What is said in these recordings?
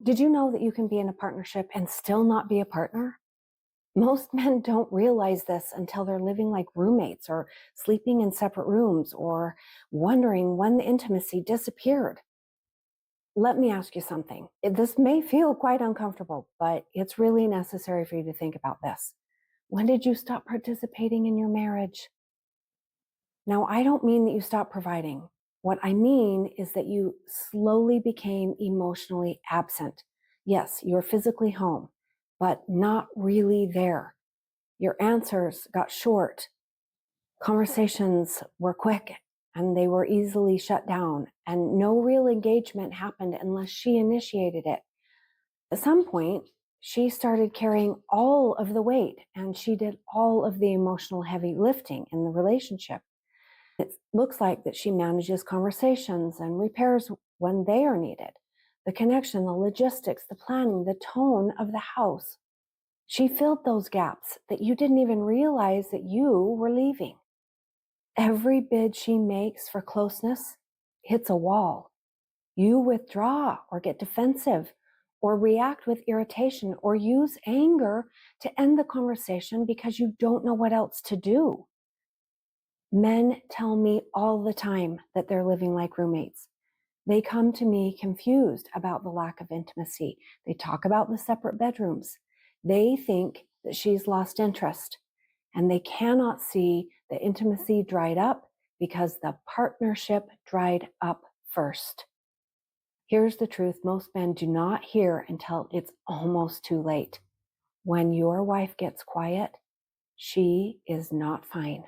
Did you know that you can be in a partnership and still not be a partner? Most men don't realize this until they're living like roommates or sleeping in separate rooms or wondering when the intimacy disappeared. Let me ask you something. This may feel quite uncomfortable, but it's really necessary for you to think about this. When did you stop participating in your marriage? Now, I don't mean that you stopped providing. What I mean is that you slowly became emotionally absent. Yes, you're physically home, but not really there. Your answers got short. Conversations were quick and they were easily shut down, and no real engagement happened unless she initiated it. At some point, she started carrying all of the weight and she did all of the emotional heavy lifting in the relationship. It looks like that she manages conversations and repairs when they are needed. The connection, the logistics, the planning, the tone of the house. She filled those gaps that you didn't even realize that you were leaving. Every bid she makes for closeness hits a wall. You withdraw or get defensive or react with irritation or use anger to end the conversation because you don't know what else to do. Men tell me all the time that they're living like roommates. They come to me confused about the lack of intimacy. They talk about the separate bedrooms. They think that she's lost interest, and they cannot see the intimacy dried up because the partnership dried up first. Here's the truth most men do not hear until it's almost too late. When your wife gets quiet, she is not fine.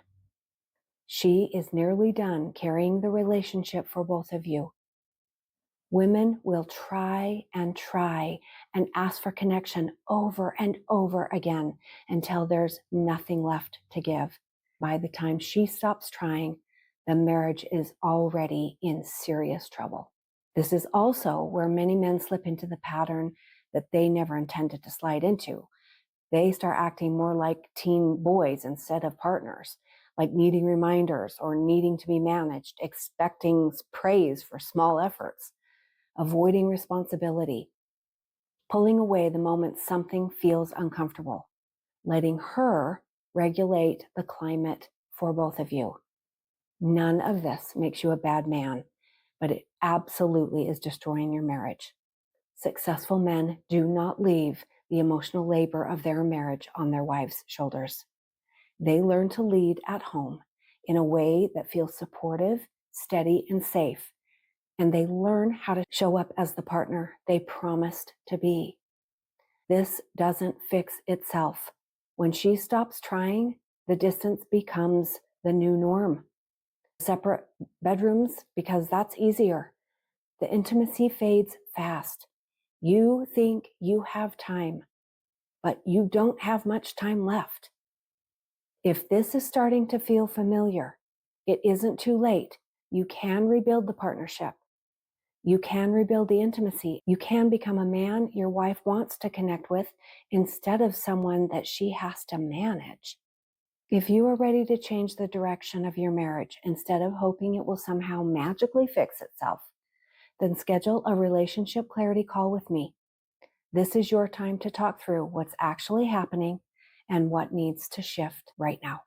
She is nearly done carrying the relationship for both of you. Women will try and ask for connection over and over again until there's nothing left to give. By the time she stops trying, the marriage is already in serious trouble. This is also where many men slip into the pattern that they never intended to slide into. They start acting more like teen boys instead of partners, like needing reminders or needing to be managed, expecting praise for small efforts, avoiding responsibility, pulling away the moment something feels uncomfortable, letting her regulate the climate for both of you. None of this makes you a bad man, but it absolutely is destroying your marriage. Successful men do not leave the emotional labor of their marriage on their wives' shoulders. They learn to lead at home in a way that feels supportive, steady, and safe. And they learn how to show up as the partner they promised to be. This doesn't fix itself. When she stops trying, the distance becomes the new norm. Separate bedrooms, because that's easier. The intimacy fades fast. You think you have time, but you don't have much time left. If this is starting to feel familiar, it isn't too late. You can rebuild the partnership. You can rebuild the intimacy. You can become a man your wife wants to connect with instead of someone that she has to manage. If you are ready to change the direction of your marriage instead of hoping it will somehow magically fix itself, then schedule a relationship clarity call with me. This is your time to talk through what's actually happening and what needs to shift right now.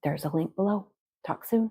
There's a link below. Talk soon.